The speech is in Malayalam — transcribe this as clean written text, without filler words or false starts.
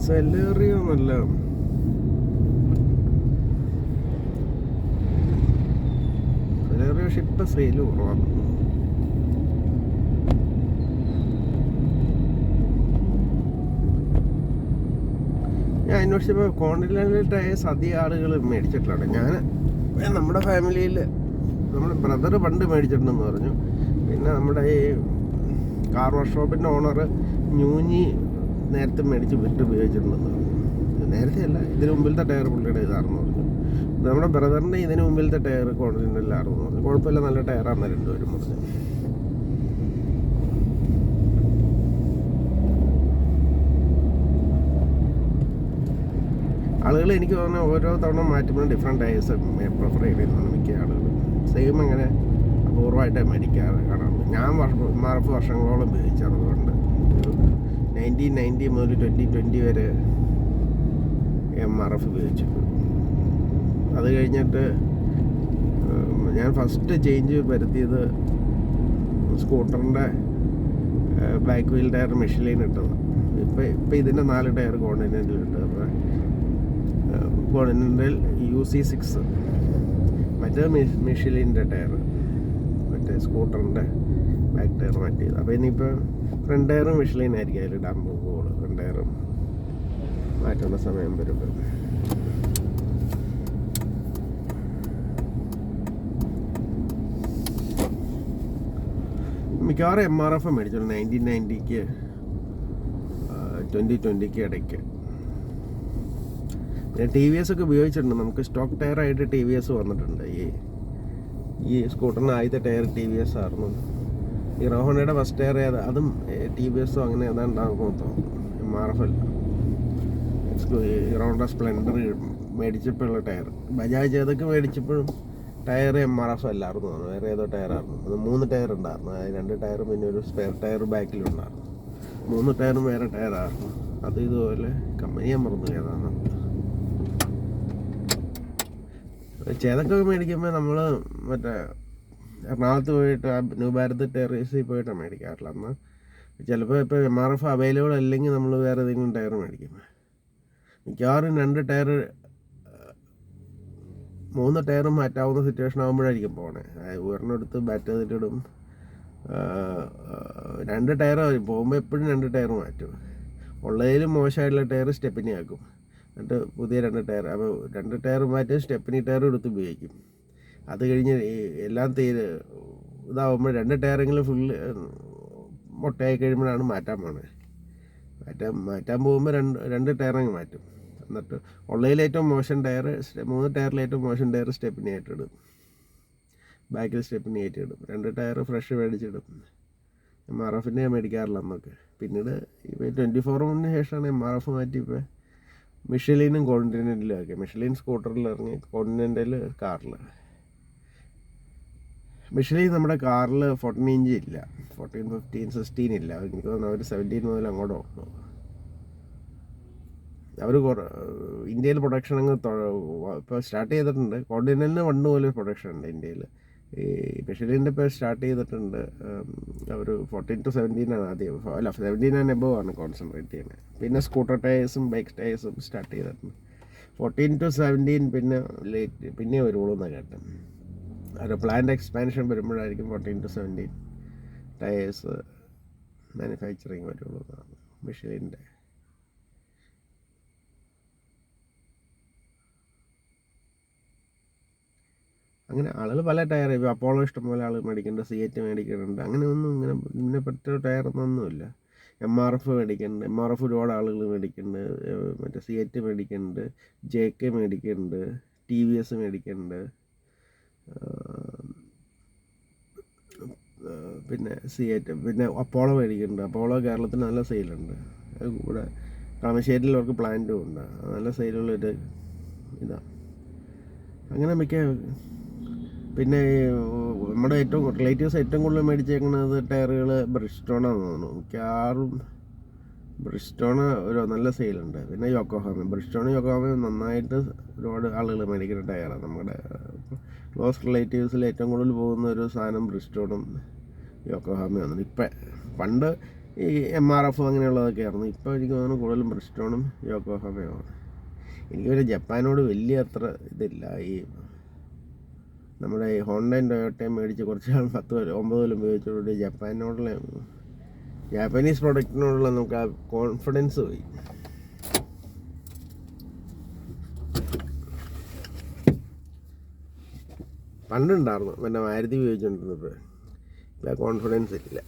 സെലേറിയോ നല്ല സെലേറിയോ ഷിപ്പ് സെയിൽ കുറവാണ്. ഞാൻ അന്വേഷിച്ചപ്പോൾ കോണ്ടിനെൻ്റൽ ടയേഴ്സ് അധികം ആളുകൾ മേടിച്ചിട്ടുണ്ട്. നമ്മുടെ ഫാമിലിയിൽ നമ്മുടെ ബ്രദർ പണ്ട് മേടിച്ചിട്ടുണ്ടെന്ന് പറഞ്ഞു. പിന്നെ നമ്മുടെ ഈ കാർ വർക്ക്ഷോപ്പിൻ്റെ ഓണർ ന്യൂഞ്ഞി നേരത്തെ മേടിച്ച് വിട്ട് ഉപയോഗിച്ചിട്ടുണ്ടെന്ന് പറഞ്ഞു. നേരത്തെ അല്ല, ഇതിന് മുമ്പിലത്തെ ടയർ പുള്ളിയുടെ ഇതാണെന്ന് പറഞ്ഞു. നമ്മുടെ ബ്രദറിൻ്റെ ഇതിന് മുമ്പിലത്തെ ടയർ കോണ്ടിനെൻ്റലാണെന്ന് പറഞ്ഞു. കുഴപ്പമില്ല, നല്ല ടയറാണെന്ന് രണ്ടുപേരും പറഞ്ഞു. ആളുകൾ എനിക്ക് തോന്നുന്നു ഓരോ തവണ മാറ്റുമ്പോൾ ഡിഫറെൻറ്റ് ടയേഴ്സ് പ്രിഫർ ചെയ്യുന്നതാണ് മിക്ക ആളുകൾ. സെയിം അങ്ങനെ അപൂർവമായിട്ടേ മേടിക്കാറ് കാണാറുണ്ട്. ഞാൻ വർഷങ്ങളോളം ഉപയോഗിച്ചാണ്. അതുകൊണ്ട് 1990 മുതൽ 2020 വരെ MRF ഉപയോഗിച്ചു. അത് കഴിഞ്ഞിട്ട് ഞാൻ ഫസ്റ്റ് ചേഞ്ച് വരുത്തിയത് സ്കൂട്ടറിൻ്റെ ബാക്ക് വീൽ ടയർ മിഷലിൻ ഇട്ടതാണ്. ഇപ്പം ഇതിൻ്റെ 4 ടയർ കോണ്ടിനെൻ്റൽ ഇട്ടത്. കോണ്ടിനെൻ്റൽ UC6, മറ്റേ മിഷലിൻ്റെ ടയർ, മറ്റേ സ്കൂട്ടറിൻ്റെ ബാക്ക് ടയർ മാറ്റിയത്. അപ്പോൾ ഇനിയിപ്പോൾ ഫ്രണ്ട് ടയറും മിഷലിൻ ആയിരിക്കും അതിൽ ഇടാൻ പോകുള്ളൂ. ഫ്രണ്ട് ടയറും മാറ്റേണ്ട സമയം വരുമ്പോൾ. മിക്കവാറും MRF മേടിച്ചോളൂ 1990-ക്ക് 2020-ക്ക് ഇടയ്ക്ക്. പിന്നെ TVS ഒക്കെ ഉപയോഗിച്ചിട്ടുണ്ട്. നമുക്ക് സ്റ്റോക്ക് ടയറായിട്ട് TVS വന്നിട്ടുണ്ട്. ഈ സ്കൂട്ടറിന് ആദ്യത്തെ ടയർ TVS ആയിരുന്നു. ഈ റോഹോണ്ടയുടെ ഫസ്റ്റ് ടയർ അതും TVS അങ്ങനെ ഏതാണ്ടാകും തോന്നുന്നു. MRF അല്ല. ഹീറോണ്ട സ്പ്ലെൻഡർ മേടിച്ചപ്പോഴുള്ള ടയർ. ബജാജ് ഏതൊക്കെ മേടിച്ചപ്പോഴും ടയർ MRF അല്ലായിരുന്നു തോന്നുന്നു. വേറെ ഏതോ ടയറായിരുന്നു. അത് 3 ടയർ ഉണ്ടായിരുന്നു. അതായത് 2 ടയറും പിന്നെ ഒരു സ്പെയർ ടയർ ബാക്കിലുണ്ടായിരുന്നു. 3 ടയറും വേറെ ടയറായിരുന്നു. അത് ഇതുപോലെ കമ്പനിയെ മറന്നു ഏതാണ്. ചേതൊക്കെ മേടിക്കുമ്പോൾ നമ്മൾ മറ്റേ എറണാകുളത്ത് പോയിട്ട് ന്യൂ ഭാരത് ടെറേസിൽ പോയിട്ടാണ് മേടിക്കാറില്ല. എന്നാൽ ചിലപ്പോൾ ഇപ്പോൾ MRF അവൈലബിൾ അല്ലെങ്കിൽ നമ്മൾ വേറെ ഏതെങ്കിലും ടയർ മേടിക്കും. മിക്കവാറും 2 ടയർ 3 ടയറും മാറ്റാവുന്ന സിറ്റുവേഷൻ ആകുമ്പോഴായിരിക്കും പോണേ. ഒരെണ്ണെടുത്ത് ബാറ്റ് ചെയ്തിട്ടിടും. 2 ടയർ പോകുമ്പോൾ എപ്പോഴും 2 ടയർ മാറ്റും. ഉള്ളതിലും മോശമായിട്ടുള്ള ടയർ സ്റ്റെപ്പിനി ആക്കും. എന്നിട്ട് പുതിയ 2 ടയർ. അപ്പോൾ 2 ടയർ മാറ്റി സ്റ്റെപ്പിനി ടയർ എടുത്ത് ഉപയോഗിക്കും. അത് കഴിഞ്ഞ് എല്ലാം ഇതാവുമ്പോൾ 2 ടയറെങ്കിലും ഫുള്ള് മുട്ടയായി കഴിയുമ്പോഴാണ് മാറ്റാൻ പോണത്. മാറ്റാൻ പോകുമ്പോൾ 2 ടയറങ്ങ് മാറ്റും. എന്നിട്ട് ഉള്ളതിലേറ്റവും മോശം ടയർ 3 ടയറിൽ ഏറ്റവും മോശം ടയർ സ്റ്റെപ്പിനി ആയിട്ടിടും. ബാക്കിൽ സ്റ്റെപ്പിനി ആയിട്ടിടും. 2 ടയർ ഫ്രഷ് മേടിച്ചിടും. MRFൻ്റെ ഞാൻ മേടിക്കാറില്ല എന്നൊക്കെ. പിന്നീട് ഇപ്പോൾ 24 ശേഷമാണ് MRF മാറ്റി ഇപ്പോൾ മിഷലിനും കോണ്ടിനെൻ്റലും ആക്കി. മിഷലിൻ സ്കൂട്ടറിൽ ഇറങ്ങി, കോണ്ടിനെൻ്റൽ കാറിൽ. മിഷലിൻ നമ്മുടെ കാറിൽ 14 ഇഞ്ച് ഇല്ല, 14, 15, 16 ഇല്ല. എനിക്ക് തോന്നുന്നു അവർ 17 മുതൽ അങ്ങോട്ട് വന്നു. അവർ ഇന്ത്യയിൽ പ്രൊഡക്ഷൻ അങ്ങ് ഇപ്പോൾ സ്റ്റാർട്ട് ചെയ്തിട്ടുണ്ട്. കോണ്ടിനെൻ്റലിന് 1 മുതൽ പ്രൊഡക്ഷൻ ഉണ്ട് ഇന്ത്യയിൽ. ഈ മിഷലിൻ്റെ ഇപ്പോൾ സ്റ്റാർട്ട് ചെയ്തിട്ടുണ്ട്. അവർ 14 to 17 ആണ് ആദ്യം. അല്ല, 17 and above ആണ് കോൺസെൻട്രേറ്റ് ചെയ്യുന്നത്. പിന്നെ സ്കൂട്ടർ ടയേഴ്സും ബൈക്ക് ടയേഴ്സും സ്റ്റാർട്ട് ചെയ്തിട്ടുണ്ട്. 14 to 17 പിന്നെ വരുള്ളൂ എന്നാണ് കേട്ടത്. ഒരു പ്ലാന്റ് എക്സ്പാൻഷൻ വരുമ്പോഴായിരിക്കും 14 to 17 ടയേഴ്സ് മാനുഫാക്ചറിങ് വരുള്ളൂ എന്നാണ് മിഷലിൻ്റെ. അങ്ങനെ ആളുകൾ പല ടയർ, ഇപ്പോൾ അപ്പോളോ ഇഷ്ടംപോലെ ആൾ മേടിക്കുന്നുണ്ട്, സിയറ്റ് മേടിക്കുന്നുണ്ട്. അങ്ങനെ ഇതിനെ പറ്റിയ ടയറൊന്നുമില്ല. MRF മേടിക്കുന്നുണ്ട്. MRF ഒരുപാട് ആളുകൾ മേടിക്കുന്നുണ്ട്. മറ്റേ സിയറ്റ് മേടിക്കുന്നുണ്ട്, JK മേടിക്കുന്നുണ്ട്, TVS മേടിക്കുന്നുണ്ട്. പിന്നെ സിയറ്റ്, പിന്നെ അപ്പോളോ മേടിക്കുന്നുണ്ട്. അപ്പോളോ കേരളത്തിൽ നല്ല സെയിലുണ്ട്. ഇവിടെ കളമശ്ശേരിയിൽ അവർക്ക് പ്ലാന്റും ഉണ്ട്. നല്ല സെയിലുള്ളൊരു ഇതാണ്. അങ്ങനെ മിക്ക പിന്നെ നമ്മുടെ റിലേറ്റീവ്സ് ഏറ്റവും കൂടുതൽ മേടിച്ചേക്കുന്നത് ടയറുകൾ ബ്രിസ്റ്റോണാണെന്ന് തോന്നുന്നു. മിക്കവാറും ബ്രിസ്റ്റോൺ ഒരു നല്ല സെയിലുണ്ട്. പിന്നെ യോക്കോഹാമ, യോക്കോഹാമയും നന്നായിട്ട് ഒരുപാട് ആളുകൾ മേടിക്കുന്ന ടയറാണ്. നമ്മുടെ ക്ലോസ് റിലേറ്റീവ്സിൽ ഏറ്റവും കൂടുതൽ പോകുന്ന ഒരു സാധനം ബ്രിസ്റ്റോണും യോക്കോഹാമയാണ്. പണ്ട് ഈ MRF അങ്ങനെയുള്ളതൊക്കെ ആയിരുന്നു. ഇപ്പോൾ എനിക്ക് തോന്നുന്നു കൂടുതലും ബ്രിസ്റ്റോണും യോക്കോഹാമയുമാണ്. എനിക്ക് പിന്നെ ജപ്പാനോട് വലിയ അത്ര ഇതില്ല. ഈ നമ്മുടെ ഈ ഹോണ്ടയും ടൊയോട്ടയും മേടിച്ച് കുറച്ച് നാൾ 9 കൊല്ലം ഉപയോഗിച്ചതോടുകൂടി ജാപ്പനീസ് പ്രൊഡക്റ്റിനോടുള്ള നമുക്ക് ആ കോൺഫിഡൻസ് പോയി. പണ്ടുണ്ടായിരുന്നു പിന്നെ മാരുതി ഉപയോഗിച്ചുകൊണ്ടിരുന്നപ്പോൾ ഇപ്പോൾ കോൺഫിഡൻസ് ഇല്ല.